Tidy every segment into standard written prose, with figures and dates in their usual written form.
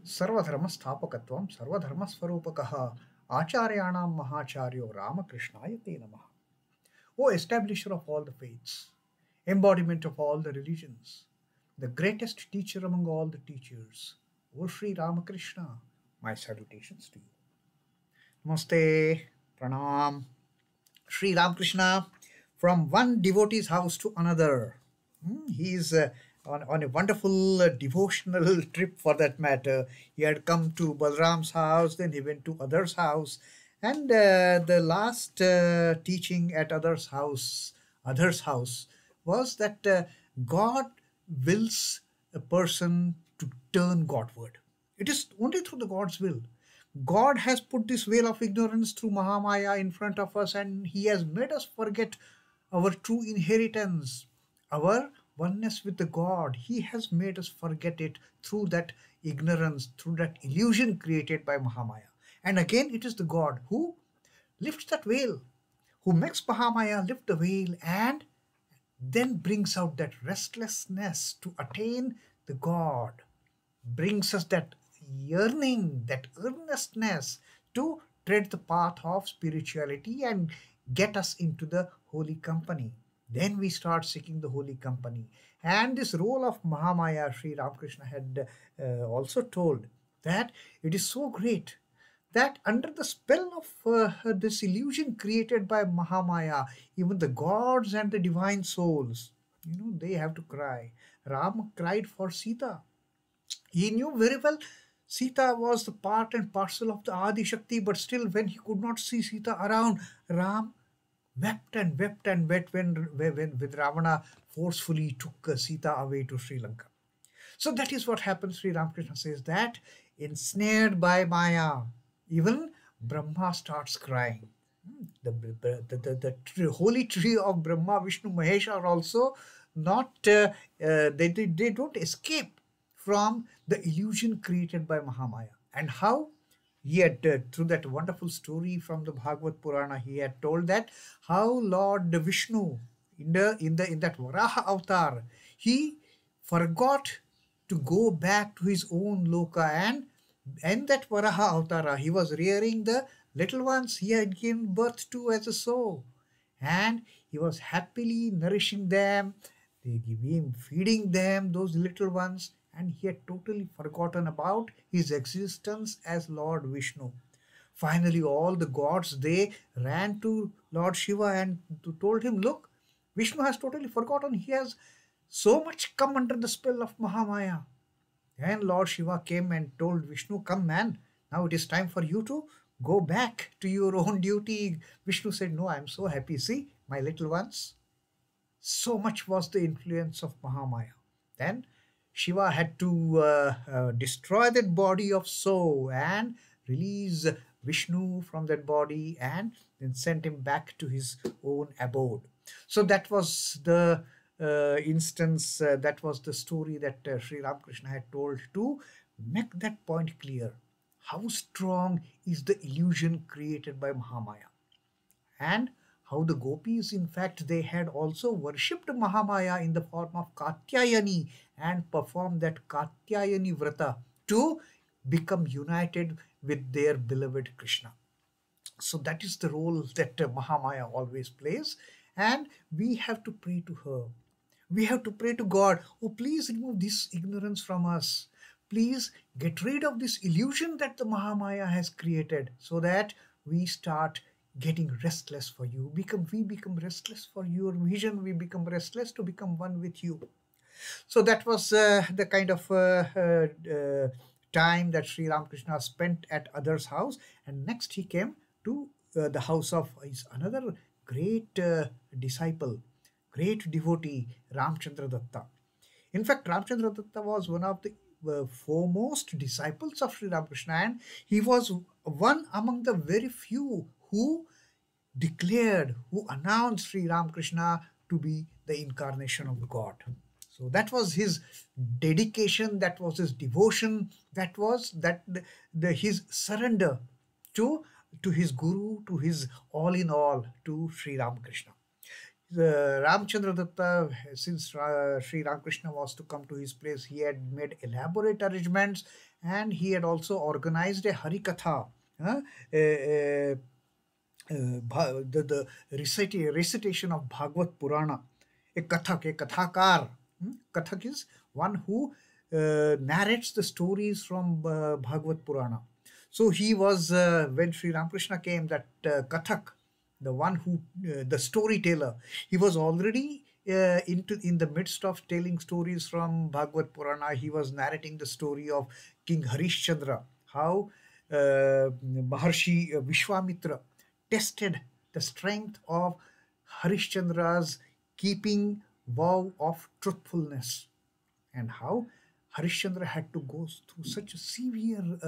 Sarvadharma Sthapakatvam Sarvadharma Swarupakaha Acharyanam Mahacharyo Ramakrishnaya Te Namaha. O establisher of all the faiths, embodiment of all the religions, the greatest teacher among all the teachers, O Sri Ramakrishna, my salutations to you. Namaste, Pranam. Sri Ramakrishna from one devotee's house to another. He is on a wonderful devotional trip for that matter. He had come to Balram's house, then he went to others' house, and the last teaching at others' house was that God wills a person to turn Godward. It is only through the God's will. God has put this veil of ignorance through Mahamaya in front of us, and He has made us forget our true inheritance, our oneness with the God. He has made us forget it through that ignorance, through that illusion created by Mahamaya. And again, it is the God who lifts that veil, who makes Mahamaya lift the veil and then brings out that restlessness to attain the God, brings us that yearning, that earnestness to tread the path of spirituality and get us into the holy company. Then we start seeking the holy company. And this role of Mahamaya, Sri Ramakrishna had also told that it is so great that under the spell of this illusion created by Mahamaya, even the gods and the divine souls, they have to cry. Ram cried for Sita. He knew very well Sita was the part and parcel of the Adi Shakti, but still when he could not see Sita around, Ram wept and wept and wept when Ravana forcefully took Sita away to Sri Lanka. So that is what happens. Sri Ramakrishna says that ensnared by Maya, even Brahma starts crying. The holy tree of Brahma, Vishnu, Mahesh are also not, they don't escape from the illusion created by Mahamaya. And how? He had, through that wonderful story from the Bhagavad Purana, he had told that how Lord Vishnu, in that Varaha avatar, he forgot to go back to his own loka, and that Varaha avatar, he was rearing the little ones he had given birth to as a soul, and he was happily nourishing them, feeding them, those little ones, and he had totally forgotten about his existence as Lord Vishnu. Finally, all the gods, they ran to Lord Shiva and told him, look, Vishnu has totally forgotten. He has so much come under the spell of Mahamaya. And Lord Shiva came and told Vishnu, come man, now it is time for you to go back to your own duty. Vishnu said, no, I am so happy. See, my little ones. So much was the influence of Mahamaya. Then Shiva had to destroy that body of So and release Vishnu from that body and then send him back to his own abode. So that was the instance, that was the story that Sri Ramakrishna had told to make that point clear. How strong is the illusion created by Mahamaya, and how the gopis, in fact, they had also worshipped Mahamaya in the form of Katyayani and performed that Katyayani Vrata to become united with their beloved Krishna. So that is the role that Mahamaya always plays, and we have to pray to her. We have to pray to God, oh, please remove this ignorance from us. Please get rid of this illusion that the Mahamaya has created so that we start getting restless for you. We become restless for your vision. We become restless to become one with you. So that was the kind of time that Sri Ramakrishna spent at others' house. And next he came to the house of his another great disciple, great devotee, Ramchandra Datta. In fact, Ramchandra Datta was one of the foremost disciples of Sri Ramakrishna, and he was one among the very few who declared, who announced Sri Ramakrishna to be the incarnation of God. So that was his dedication, that was his devotion, that was his surrender to his guru, to his all in all, to Sri Ramakrishna. Ramchandra Datta, since Sri Ramakrishna was to come to his place, he had made elaborate arrangements, and he had also organized a Harikatha, the recitation of Bhagavad Purana, a kathak, a kathakar. Kathak is one who narrates the stories from Bhagavad Purana. So he was, when Sri Ramakrishna came, that kathak, the one who, the storyteller, he was already in the midst of telling stories from Bhagavad Purana. He was narrating the story of King Harishchandra, how Maharshi Vishwamitra tested the strength of Harishchandra's keeping vow of truthfulness, and how Harishchandra had to go through such a severe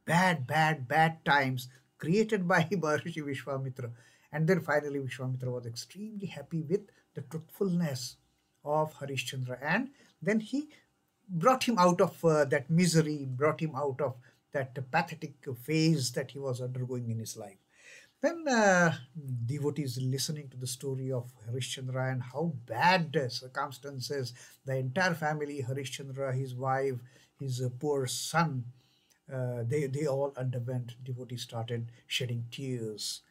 bad times created by Maharshi Vishwamitra. And then finally Vishwamitra was extremely happy with the truthfulness of Harishchandra, and then he brought him out of that misery, brought him out of that pathetic phase that he was undergoing in his life. Then devotees listening to the story of Harishchandra and how bad circumstances, the entire family, Harishchandra, his wife, his poor son, they all underwent. Devotees started shedding tears.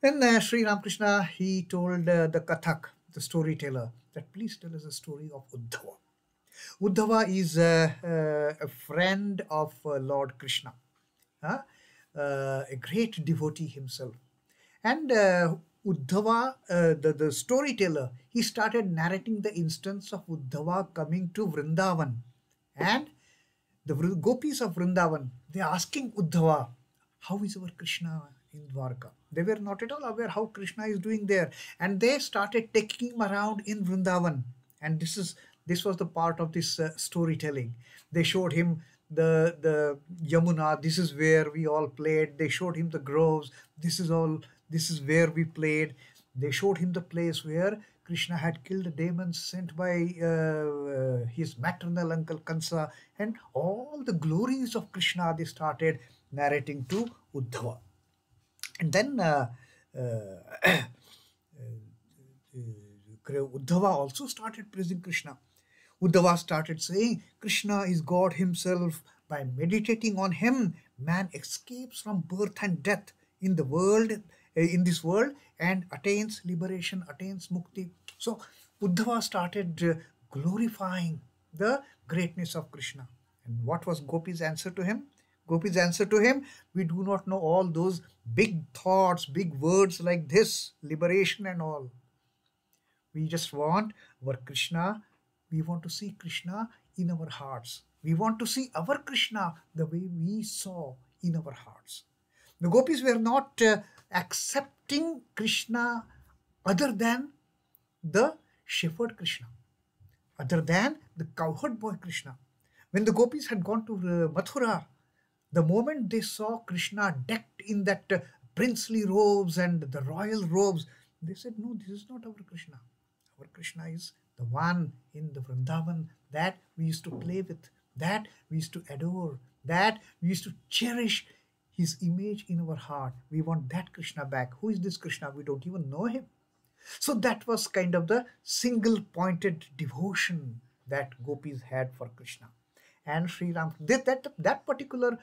Then Sri Ramakrishna, he told the kathak, the storyteller, that please tell us a story of Uddhava. Uddhava is a friend of Lord Krishna, a great devotee himself. And Uddhava, the storyteller, he started narrating the instance of Uddhava coming to Vrindavan. And the gopis of Vrindavan, they are asking Uddhava, how is our Krishna in Dwaraka? They were not at all aware how Krishna is doing there. And they started taking him around in Vrindavan. And this was the part of this storytelling. They showed him the Yamuna, this is where we all played. They showed him the groves, this is where we played. They showed him the place where Krishna had killed the demons sent by his maternal uncle Kansa, and all the glories of Krishna they started narrating to Uddhava. And then Uddhava also started praising Krishna. Uddhava started saying, Krishna is God himself. By meditating on him, man escapes from birth and death in the world, in this world, and attains liberation, attains mukti. So Uddhava started glorifying the greatness of Krishna. And what was Gopi's answer to him? Gopi's answer to him, we do not know all those big thoughts, big words like this, liberation and all. We just want our Krishna. We want to see Krishna in our hearts. We want to see our Krishna the way we saw in our hearts. The gopis were not accepting Krishna other than the shepherd Krishna, other than the cowherd boy Krishna. When the gopis had gone to Mathura, the moment they saw Krishna decked in that princely robes and the royal robes, they said, no, this is not our Krishna. Our Krishna is the one in the Vrindavan that we used to play with, that we used to adore, that we used to cherish his image in our heart. We want that Krishna back. Who is this Krishna? We don't even know him. So that was kind of the single-pointed devotion that gopis had for Krishna. And Sri Ram, that particular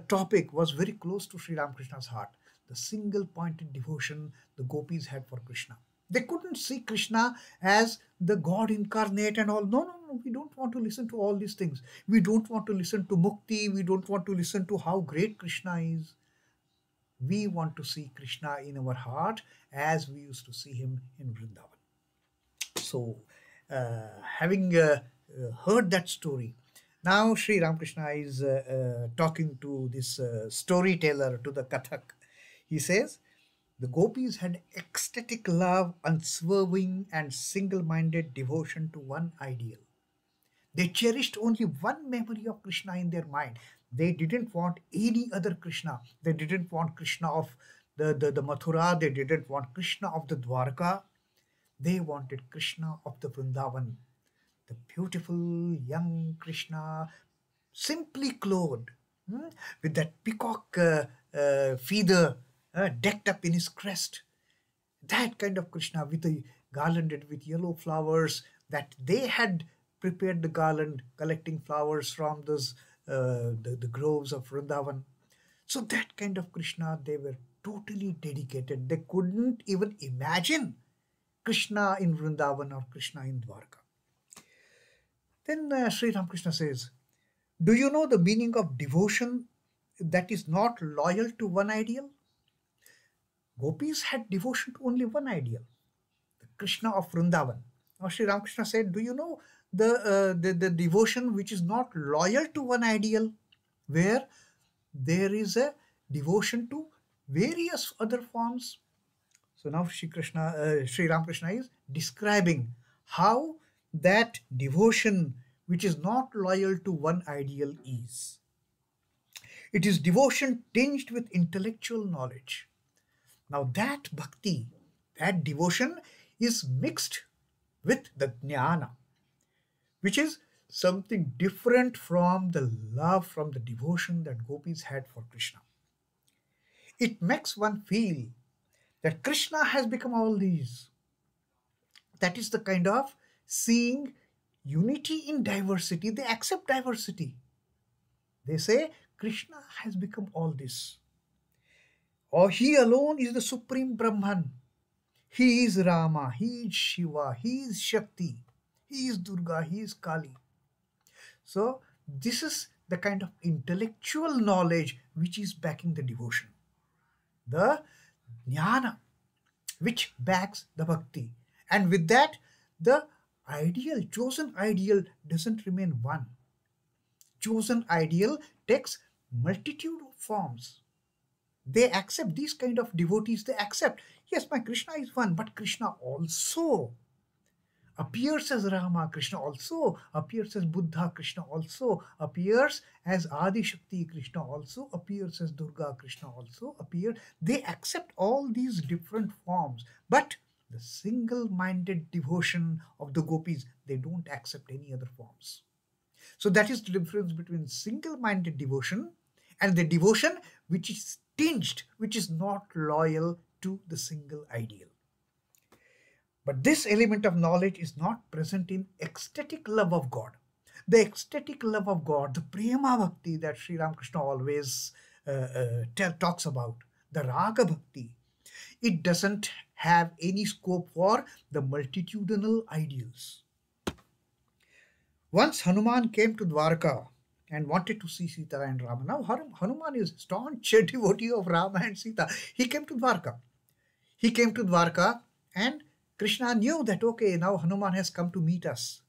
topic was very close to Sri Ramakrishna's heart. The single-pointed devotion the gopis had for Krishna. They couldn't see Krishna as the God incarnate and all. No, we don't want to listen to all these things. We don't want to listen to mukti. We don't want to listen to how great Krishna is. We want to see Krishna in our heart as we used to see him in Vrindavan. So, having heard that story, now Sri Ramakrishna is talking to this storyteller, to the kathak. He says, the gopis had ecstatic love, unswerving and single-minded devotion to one ideal. They cherished only one memory of Krishna in their mind. They didn't want any other Krishna. They didn't want Krishna of the Mathura. They didn't want Krishna of the Dwaraka. They wanted Krishna of the Vrindavan. The beautiful young Krishna, simply clothed, with that peacock feather decked up in his crest. That kind of Krishna with a garlanded with yellow flowers, that they had prepared the garland, collecting flowers from those the groves of Vrindavan. So that kind of Krishna, they were totally dedicated. They couldn't even imagine Krishna in Vrindavan or Krishna in Dwaraka. Then Sri Ramakrishna says, do you know the meaning of devotion that is not loyal to one ideal? Gopis had devotion to only one ideal, the Krishna of Vrindavan. Now Sri Ramakrishna said, do you know the devotion which is not loyal to one ideal, where there is a devotion to various other forms? So now Sri Ramakrishna is describing how that devotion which is not loyal to one ideal is. It is devotion tinged with intellectual knowledge. Now that bhakti, that devotion is mixed with the jnana, which is something different from the love, from the devotion that gopis had for Krishna. It makes one feel that Krishna has become all these. That is the kind of seeing unity in diversity. They accept diversity. They say Krishna has become all this. Or he alone is the Supreme Brahman. He is Rama, he is Shiva, he is Shakti, he is Durga, he is Kali. So this is the kind of intellectual knowledge which is backing the devotion. The jnana which backs the bhakti. And with that, the ideal, chosen ideal doesn't remain one. Chosen ideal takes multitude of forms. They accept these kind of devotees. They accept, yes, my Krishna is one, but Krishna also appears as Rama. Krishna also appears as Buddha. Krishna also appears as Adi Shakti. Krishna also appears as Durga. Krishna also appears. They accept all these different forms, but the single-minded devotion of the gopis, they don't accept any other forms. So that is the difference between single-minded devotion and the devotion which is tinged, which is not loyal to the single ideal. But this element of knowledge is not present in ecstatic love of God. The ecstatic love of God, the prema bhakti that Sri Ramakrishna always talks about, the raga bhakti, it doesn't have any scope for the multitudinal ideals. Once Hanuman came to Dwaraka and wanted to see Sita and Rama. Now Hanuman is a staunch devotee of Rama and Sita. He came to Dwaraka. And Krishna knew that, okay, now Hanuman has come to meet us.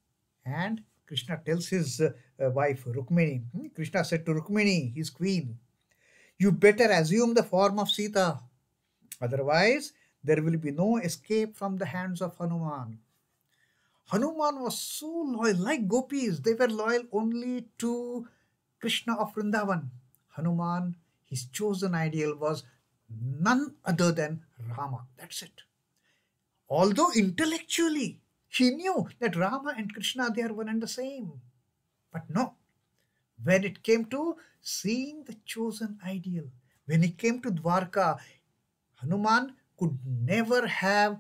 And Krishna tells his wife Rukmini. Krishna said to Rukmini, his queen, you better assume the form of Sita. Otherwise, there will be no escape from the hands of Hanuman. Hanuman was so loyal, like gopis. They were loyal only to Krishna of Vrindavan. Hanuman, his chosen ideal was none other than Rama. That's it. Although intellectually, he knew that Rama and Krishna, they are one and the same. But no, when it came to seeing the chosen ideal, when it came to Dwaraka, Hanuman could never have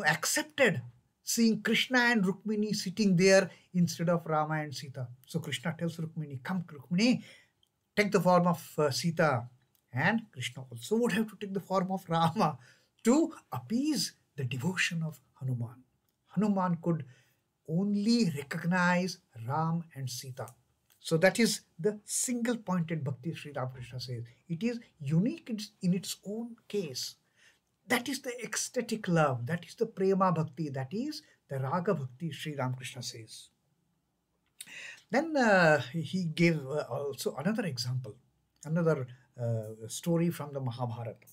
accepted seeing Krishna and Rukmini sitting there instead of Rama and Sita. So Krishna tells Rukmini, come Rukmini, take the form of Sita. And Krishna also would have to take the form of Rama to appease the devotion of Hanuman. Hanuman could only recognize Ram and Sita. So that is the single-pointed bhakti Sri Ramakrishna says. It is unique in its own case. That is the ecstatic love. That is the prema bhakti. That is the raga bhakti, Sri Ramakrishna says. Then he gave also another example, another story from the Mahabharata.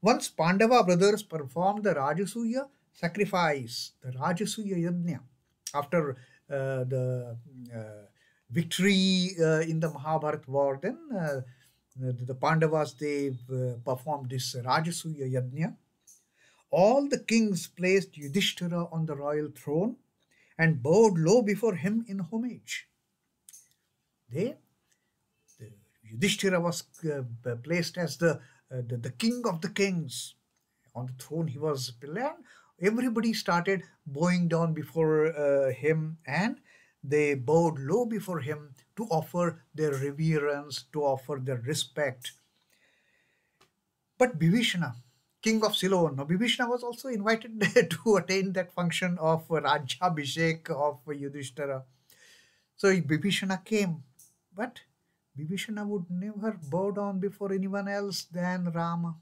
Once Pandava brothers performed the Rajasuya sacrifice, the Rajasuya yajna, after the victory in the Mahabharata war, then the Pandavas, they performed this Rajasuya yajna. All the kings placed Yudhisthira on the royal throne and bowed low before him in homage. Yudhisthira was placed as the the king of the kings. On the throne he was, and everybody started bowing down before him, and they bowed low before him to offer their reverence, to offer their respect. But Bibhishana, King of Ceylon, now Bibhishana was also invited to attend that function of Rajabhishek of Yudhisthira. So Bibhishana came, but Bibhishana would never bow down before anyone else than Rama.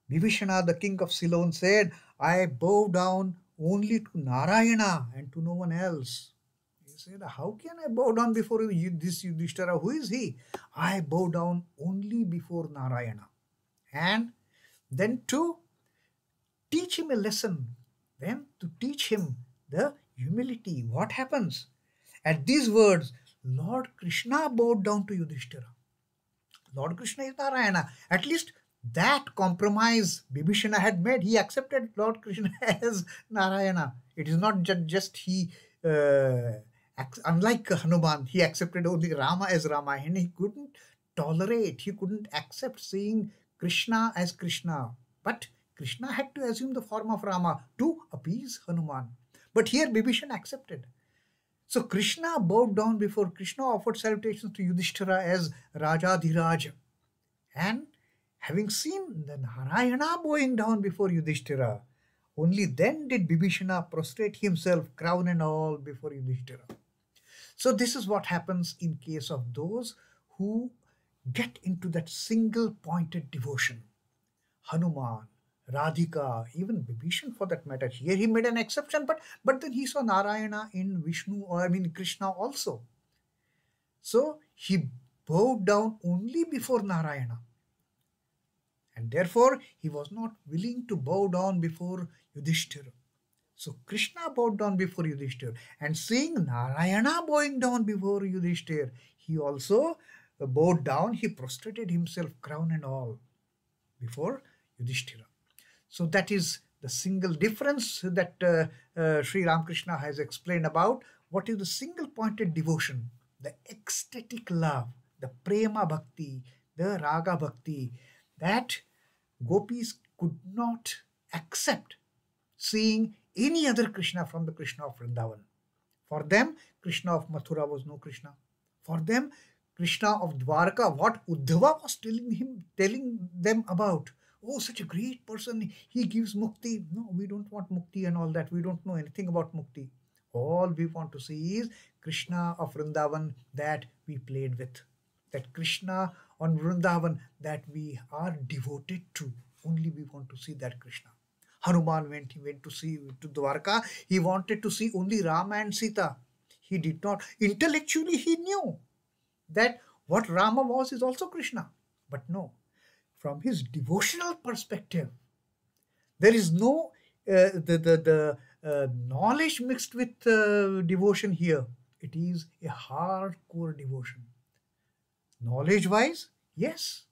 Bibhishana, the king of Ceylon, said, I bow down only to Narayana and to no one else. He said, how can I bow down before this Yudhisthira? Who is he? I bow down only before Narayana. And then to teach him a lesson, then to teach him the humility. What happens? At these words, Lord Krishna bowed down to Yudhisthira. Lord Krishna is Narayana. At least that compromise Bibhishana had made. He accepted Lord Krishna as Narayana. It is not just he, unlike Hanuman, he accepted only Rama as Rama, and he couldn't tolerate, he couldn't accept seeing Krishna as Krishna. But Krishna had to assume the form of Rama to appease Hanuman. But here Bibhishana accepted. So Krishna bowed down before Krishna, offered salutations to Yudhisthira as Rajadhiraj. And having seen the Narayana bowing down before Yudhisthira, only then did Bibhishana prostrate himself, crown and all, before Yudhisthira. So this is what happens in case of those who get into that single-pointed devotion. Hanuman, Radhika, even Bibhishana for that matter. Here he made an exception, but then he saw Narayana in Vishnu, or I mean Krishna also. So he bowed down only before Narayana. And therefore, he was not willing to bow down before Yudhisthira. So Krishna bowed down before Yudhisthira. And seeing Narayana bowing down before Yudhisthira, he also bowed down, he prostrated himself, crown and all, before Yudhisthira. So that is the single difference that Sri Ramakrishna has explained about what is the single-pointed devotion, the ecstatic love, the prema bhakti, the raga bhakti, that gopis could not accept seeing any other Krishna from the Krishna of Vrindavan. For them, Krishna of Mathura was no Krishna. For them, Krishna of Dwaraka, what Uddhava was telling them about. Oh, such a great person, he gives mukti. No, we don't want mukti and all that. We don't know anything about mukti. All we want to see is Krishna of Vrindavan that we played with. That Krishna on Vrindavan that we are devoted to. Only we want to see that Krishna. Hanuman, when he went to Dwaraka, he wanted to see only Rama and Sita. He did not. Intellectually, he knew that what Rama was is also Krishna. But no, from his devotional perspective, there is no knowledge mixed with devotion here. It is a hardcore devotion. Knowledge-wise, yes,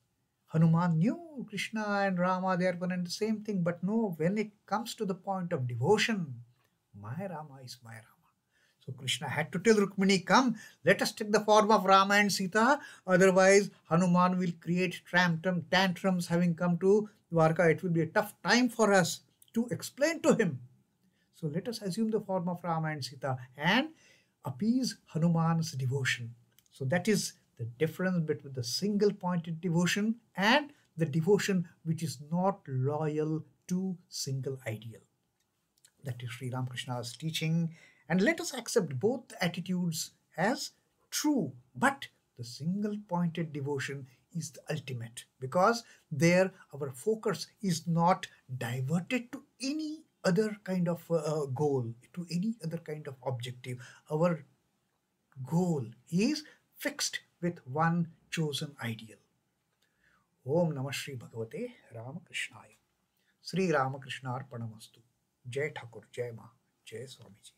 Hanuman knew Krishna and Rama, they are one and the same thing. But no, when it comes to the point of devotion, my Rama is my Rama. So Krishna had to tell Rukmini, come, let us take the form of Rama and Sita. Otherwise, Hanuman will create tantrums having come to Dwaraka. It will be a tough time for us to explain to him. So let us assume the form of Rama and Sita and appease Hanuman's devotion. So that is the difference between the single-pointed devotion and the devotion which is not loyal to single ideal. That is Sri Ramakrishna's teaching. And let us accept both attitudes as true. But the single-pointed devotion is the ultimate, because there our focus is not diverted to any other kind of goal, to any other kind of objective. Our goal is fixed with one chosen ideal. Om Namah Shri Bhagavate Ramakrishnaya. Sri Ramakrishna Arpanamastu. Jai Thakur, Jai Ma, Jai Swamiji.